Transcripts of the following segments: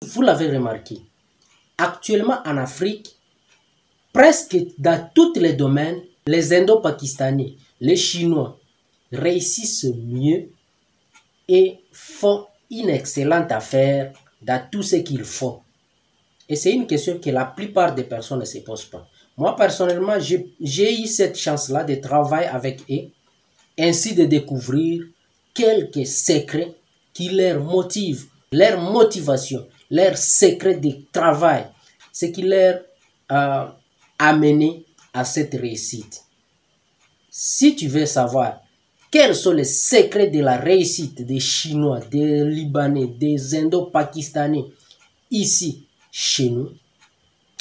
Vous l'avez remarqué, actuellement en Afrique, presque dans tous les domaines, les Indo-Pakistanais, les Chinois réussissent mieux et font une excellente affaire dans tout ce qu'ils font. Et c'est une question que la plupart des personnes ne se posent pas. Moi, personnellement, j'ai eu cette chance-là de travailler avec eux, ainsi de découvrir quelques secrets qui leur motivent, leur motivation, leur secret de travail, ce qui leur a amené à cette réussite. Si tu veux savoir quels sont les secrets de la réussite des Chinois, des Libanais, des Indo-Pakistanais ici, chez nous,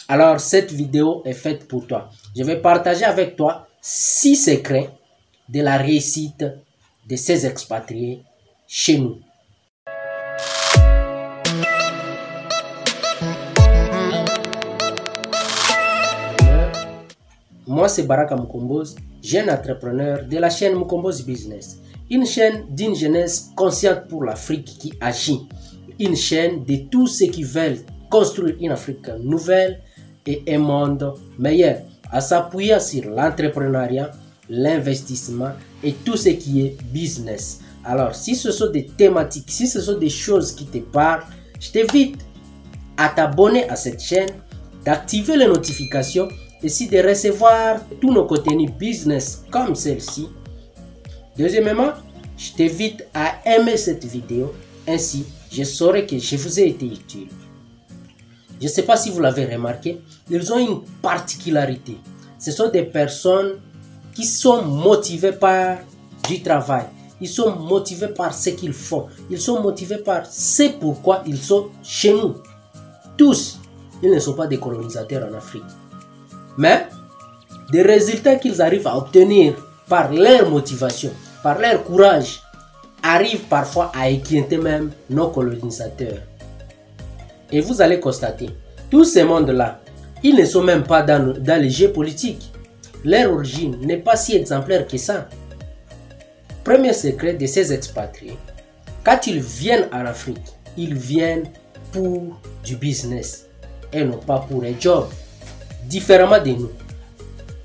alors cette vidéo est faite pour toi. Je vais partager avec toi 6 secrets de la réussite de ces expatriés chez nous. Moi, c'est Baraka Mukombozi, jeune entrepreneur de la chaîne Mukombozi Business. Une chaîne d'une jeunesse consciente pour l'Afrique qui agit. Une chaîne de tous ceux qui veulent construire une Afrique nouvelle et un monde meilleur, à s'appuyer sur l'entrepreneuriat, l'investissement et tout ce qui est business. Alors, si ce sont des thématiques, si ce sont des choses qui te parlent, je t'invite à t'abonner à cette chaîne, d'activer les notifications et aussi de recevoir tous nos contenus business comme celle-ci. Deuxièmement, je t'invite à aimer cette vidéo, ainsi je saurai que je vous ai été utile. Je ne sais pas si vous l'avez remarqué, ils ont une particularité. Ce sont des personnes qui sont motivées par du travail. Ils sont motivés par ce qu'ils font. Ils sont motivés par ce pourquoi ils sont chez nous. Tous, ils ne sont pas des colonisateurs en Afrique. Mais des résultats qu'ils arrivent à obtenir par leur motivation, par leur courage, arrivent parfois à inquiéter même nos colonisateurs. Et vous allez constater, tous ces mondes-là, ils ne sont même pas dans les jeux politiques. Leur origine n'est pas si exemplaire que ça. Premier secret de ces expatriés, quand ils viennent en Afrique, ils viennent pour du business et non pas pour un job. Différemment de nous.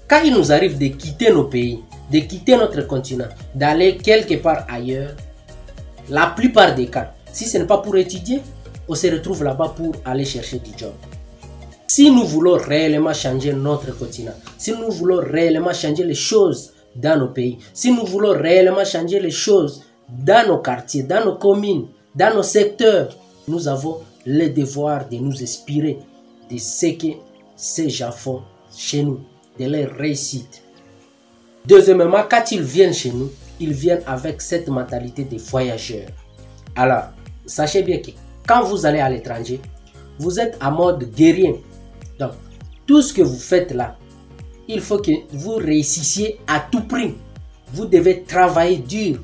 Quand il nous arrive de quitter nos pays, de quitter notre continent, d'aller quelque part ailleurs, la plupart des cas, si ce n'est pas pour étudier, on se retrouve là-bas pour aller chercher du job. Si nous voulons réellement changer notre continent, si nous voulons réellement changer les choses dans nos pays, si nous voulons réellement changer les choses dans nos quartiers, dans nos communes, dans nos secteurs, nous avons le devoir de nous inspirer de ce que ces gens font chez nous, de leur réussite. Deuxièmement, quand ils viennent chez nous, ils viennent avec cette mentalité de voyageurs. Alors, sachez bien que quand vous allez à l'étranger, vous êtes en mode guerrier. Donc, tout ce que vous faites là, il faut que vous réussissiez à tout prix. Vous devez travailler dur.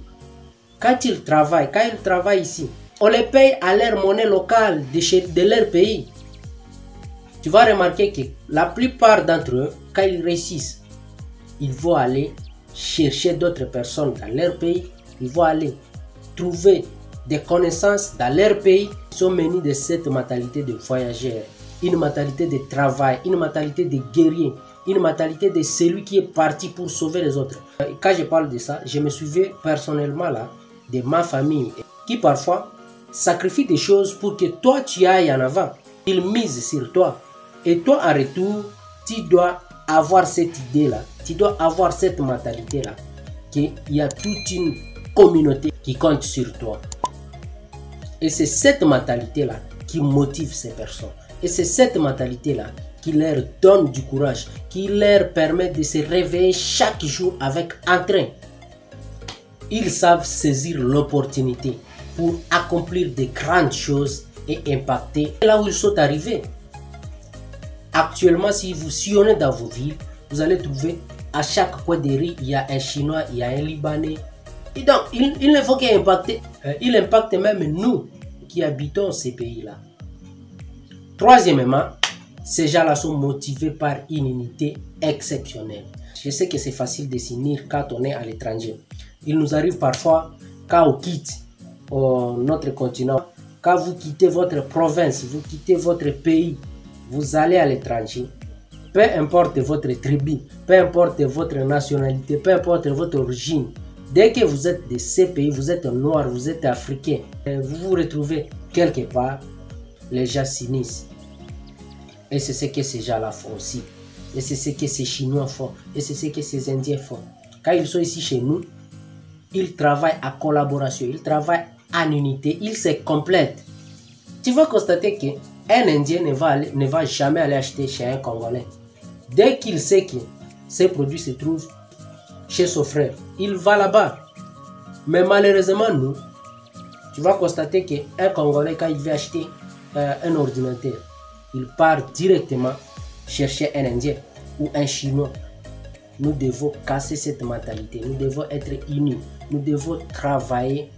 Quand ils travaillent ici, on les paye à leur monnaie locale de leur pays. Tu vas remarquer que la plupart d'entre eux, quand ils réussissent, ils vont aller chercher d'autres personnes dans leur pays. Ils vont aller trouver des connaissances dans leur pays. Ils sont menés de cette mentalité de voyageur, une mentalité de travail, une mentalité de guerrier, une mentalité de celui qui est parti pour sauver les autres. Quand je parle de ça, je me souviens personnellement là de ma famille qui parfois sacrifie des choses pour que toi tu ailles en avant. Ils misent sur toi. Et toi, en retour, tu dois avoir cette idée-là, tu dois avoir cette mentalité-là, qu'il y a toute une communauté qui compte sur toi. Et c'est cette mentalité-là qui motive ces personnes. Et c'est cette mentalité-là qui leur donne du courage, qui leur permet de se réveiller chaque jour avec entrain. Ils savent saisir l'opportunité pour accomplir de grandes choses et impacter là où ils sont arrivés. Actuellement, si vous sillonnez dans vos villes, vous allez trouver à chaque coin de rue, il y a un Chinois, il y a un Libanais. Et donc, il ne faut qu'il impacte, il impacte même nous qui habitons ces pays-là. Troisièmement, ces gens-là sont motivés par une unité exceptionnelle. Je sais que c'est facile de s'unir quand on est à l'étranger. Il nous arrive parfois, quand on quitte notre continent, quand vous quittez votre province, vous quittez votre pays, vous allez à l'étranger, peu importe votre tribu, peu importe votre nationalité, peu importe votre origine, dès que vous êtes de ces pays, vous êtes noir, vous êtes africain, vous vous retrouvez quelque part, les gens s'unissent. Et c'est ce que ces gens-là font aussi. Et c'est ce que ces Chinois font. Et c'est ce que ces Indiens font. Quand ils sont ici chez nous, ils travaillent en collaboration, ils travaillent en unité, ils se complètent. Tu vas constater qu'un Indien ne va jamais aller acheter chez un Congolais. Dès qu'il sait que ces produits se trouvent chez son frère, il va là-bas. Mais malheureusement, nous, tu vas constater qu'un Congolais, quand il veut acheter un ordinateur, il part directement chercher un Indien ou un Chinois. Nous devons casser cette mentalité. Nous devons être unis. Nous devons travailler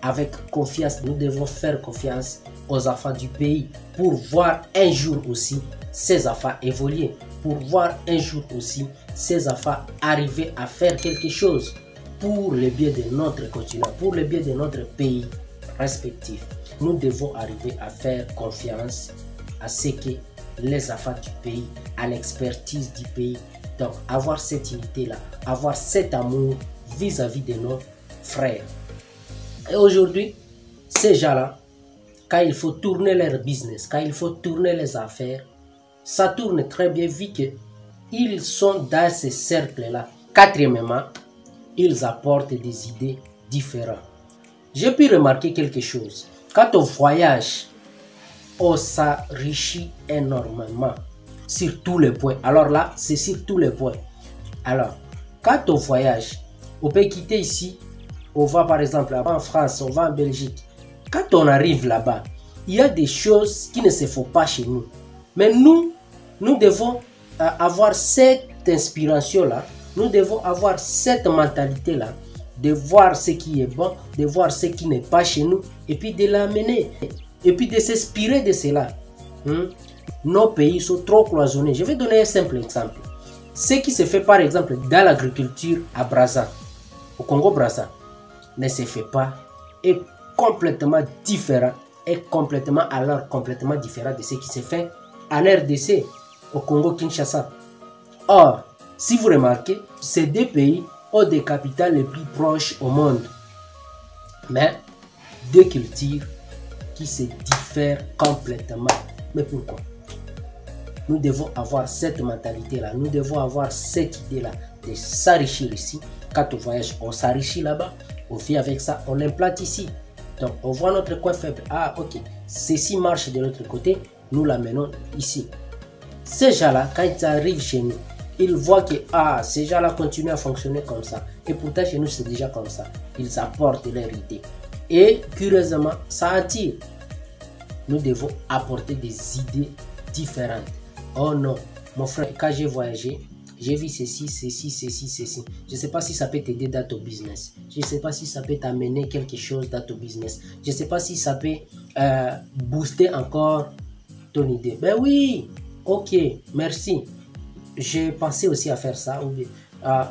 avec confiance. Nous devons faire confiance aux enfants du pays pour voir un jour aussi ces enfants évoluer. Pour voir un jour aussi ces enfants arriver à faire quelque chose pour le bien de notre continent, pour le bien de notre pays respectif. Nous devons arriver à faire confiance à ce que les enfants du pays, à l'expertise du pays. Donc, avoir cette unité-là, avoir cet amour vis-à-vis de nos frères. Et aujourd'hui, ces gens-là, quand il faut tourner leur business, quand il faut tourner les affaires, ça tourne très bien vu qu'ils sont dans ces cercles-là. Quatrièmement, ils apportent des idées différentes. J'ai pu remarquer quelque chose. Quand on voyage, on s'enrichit énormément sur tous les points. Alors là, c'est sur tous les points. Alors, quand on voyage, on peut quitter ici, on va par exemple en France, on va en Belgique. Quand on arrive là-bas, il y a des choses qui ne se font pas chez nous. Mais nous devons avoir cette inspiration-là, nous devons avoir cette mentalité-là, de voir ce qui est bon, de voir ce qui n'est pas chez nous, et puis de l'amener, et puis de s'inspirer de cela. Nos pays sont trop cloisonnés. Je vais donner un simple exemple. Ce qui se fait par exemple dans l'agriculture à Brazza, au Congo-Brazza, ne se fait pas, est complètement différent, complètement différent de ce qui se fait en RDC, au Congo-Kinshasa. Or, si vous remarquez, ces deux pays ont des capitales les plus proches au monde, mais deux cultures qui se diffèrent complètement. Mais pourquoi? Nous devons avoir cette mentalité-là, nous devons avoir cette idée-là de s'enrichir ici. Quand on voyage, on s'enrichit là-bas, on vit avec ça, on l'implante ici. Donc, on voit notre coin faible. Ah, ok, ceci marche de l'autre côté, nous l'amenons ici. Ces gens-là, quand ils arrivent chez nous, ils voient que ces gens-là continuent à fonctionner comme ça. Et pourtant, chez nous, c'est déjà comme ça. Ils apportent leur idée. Et curieusement, ça attire. Nous devons apporter des idées différentes. Oh non, mon frère, quand j'ai voyagé, j'ai vu ceci. Je ne sais pas si ça peut t'aider dans ton business. Je ne sais pas si ça peut t'amener quelque chose dans ton business. Je ne sais pas si ça peut booster encore ton idée. Ben oui, ok, merci. J'ai pensé aussi à faire ça.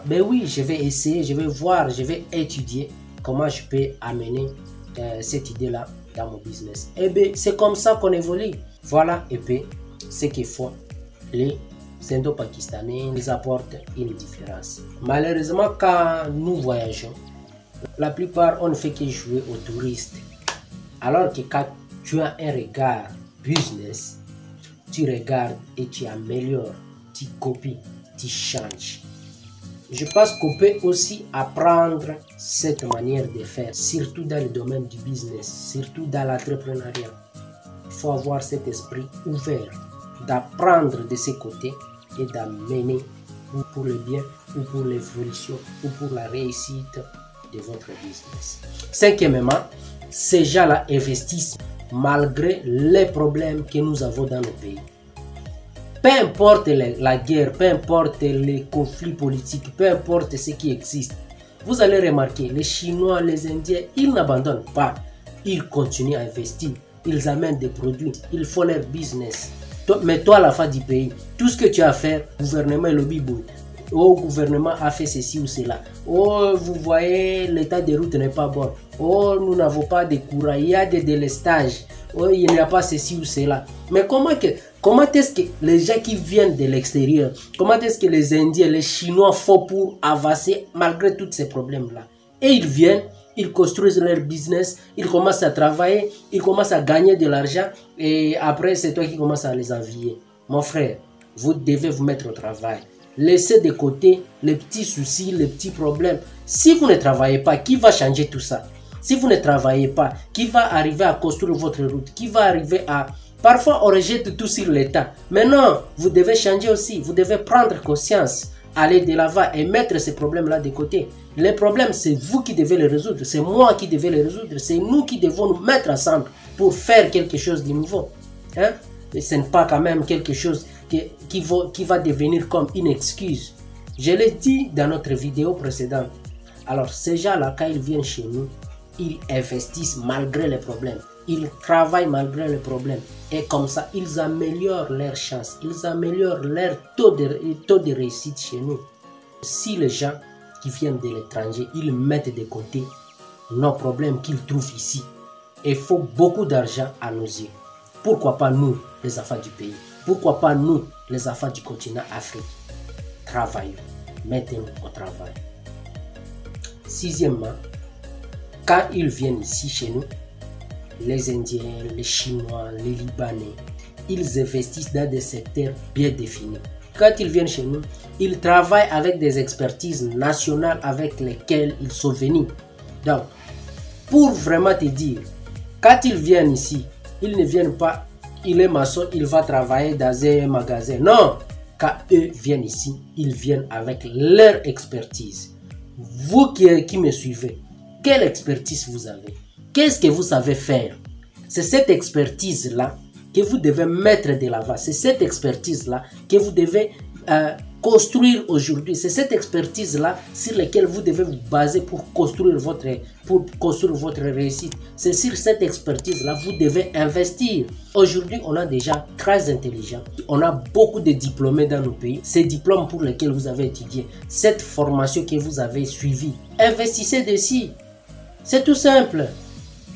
Ben oui, je vais essayer, je vais voir, je vais étudier comment je peux amener cette idée-là dans mon business. Et bien, c'est comme ça qu'on évolue. Voilà, et puis, ce qu'ils font les Indo-Pakistanais, ils apportent une différence. Malheureusement, quand nous voyageons, la plupart, on ne fait que jouer aux touristes. Alors que quand tu as un regard business, tu regardes et tu améliores, tu copies, tu changes. Je pense qu'on peut aussi apprendre cette manière de faire, surtout dans le domaine du business, surtout dans l'entrepreneuriat. Il faut avoir cet esprit ouvert, d'apprendre de ses côtés et d'amener pour le bien ou pour l'évolution ou pour la réussite de votre business. Cinquièmement, ces gens-là investissent malgré les problèmes que nous avons dans nos pays. Peu importe la guerre, peu importe les conflits politiques, peu importe ce qui existe, vous allez remarquer, les Chinois, les Indiens, ils n'abandonnent pas. Ils continuent à investir, ils amènent des produits, ils font leur business. Mais toi, à la fin du pays, tout ce que tu as à faire, le gouvernement est le bibou. Oh, le gouvernement a fait ceci ou cela. Oh, vous voyez, l'état des routes n'est pas bon. Oh, nous n'avons pas de courant, il y a des délestages. oui, il n'y a pas ceci ou cela. Mais comment est-ce que les gens qui viennent de l'extérieur, comment est-ce que les Indiens, les Chinois font pour avancer malgré tous ces problèmes-là? Et ils viennent, ils construisent leur business, ils commencent à travailler, ils commencent à gagner de l'argent et après c'est toi qui commences à les envier. Mon frère, vous devez vous mettre au travail. Laissez de côté les petits soucis, les petits problèmes. Si vous ne travaillez pas, qui va changer tout ça? Si vous ne travaillez pas, qui va arriver à construire votre route? Qui va arriver à... Parfois, on rejette tout sur l'État. Mais non, vous devez changer aussi. Vous devez prendre conscience, aller de l'avant et mettre ces problèmes-là de côté. Les problèmes, c'est vous qui devez les résoudre. C'est moi qui devais les résoudre. C'est nous qui devons nous mettre ensemble pour faire quelque chose de nouveau. Hein? Et ce n'est pas quand même quelque chose qui va devenir comme une excuse. Je l'ai dit dans notre vidéo précédente. Alors, ces gens-là, quand ils viennent chez nous, ils investissent malgré les problèmes. Ils travaillent malgré les problèmes. Et comme ça, ils améliorent leurs chances. Ils améliorent leur taux de réussite chez nous. Si les gens qui viennent de l'étranger, ils mettent de côté nos problèmes qu'ils trouvent ici, il faut beaucoup d'argent à nos yeux. Pourquoi pas nous, les enfants du pays? Pourquoi pas nous, les enfants du continent Afrique? Travaillons. Mettez-nous au travail. Sixièmement, quand ils viennent ici chez nous, les Indiens, les Chinois, les Libanais, ils investissent dans des secteurs bien définis. Quand ils viennent chez nous, ils travaillent avec des expertises nationales avec lesquelles ils sont venus. Donc, pour vraiment te dire, quand ils viennent ici, ils ne viennent pas, il est maçon, il va travailler dans un magasin. Non, quand eux viennent ici, ils viennent avec leur expertise. Vous qui me suivez, quelle expertise vous avez? Qu'est-ce que vous savez faire? C'est cette expertise-là que vous devez mettre de l'avant. C'est cette expertise-là que vous devez construire aujourd'hui. C'est cette expertise-là sur laquelle vous devez vous baser pour construire votre réussite. C'est sur cette expertise-là que vous devez investir. Aujourd'hui, on a déjà très intelligents. On a beaucoup de diplômés dans nos pays. Ces diplômes pour lesquels vous avez étudié, cette formation que vous avez suivie, investissez dessus. C'est tout simple.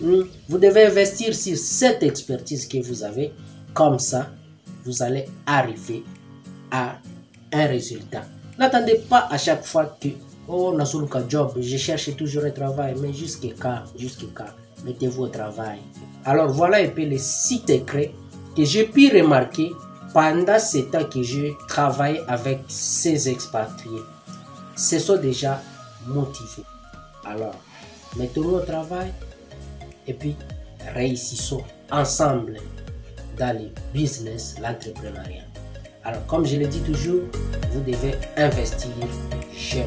Vous devez investir sur cette expertise que vous avez. Comme ça, vous allez arriver à un résultat. N'attendez pas à chaque fois que oh, Nasuluka job, je cherche toujours un travail, mais jusqu'à quand, mettez-vous au travail. Alors voilà un peu les 6 secrets que j'ai pu remarquer pendant ce temps que je travaille avec ces expatriés. Ce sont déjà motivés. Alors, mettons-nous au travail et puis réussissons ensemble dans le business, l'entrepreneuriat. Alors, comme je le dis toujours, vous devez investir jeune.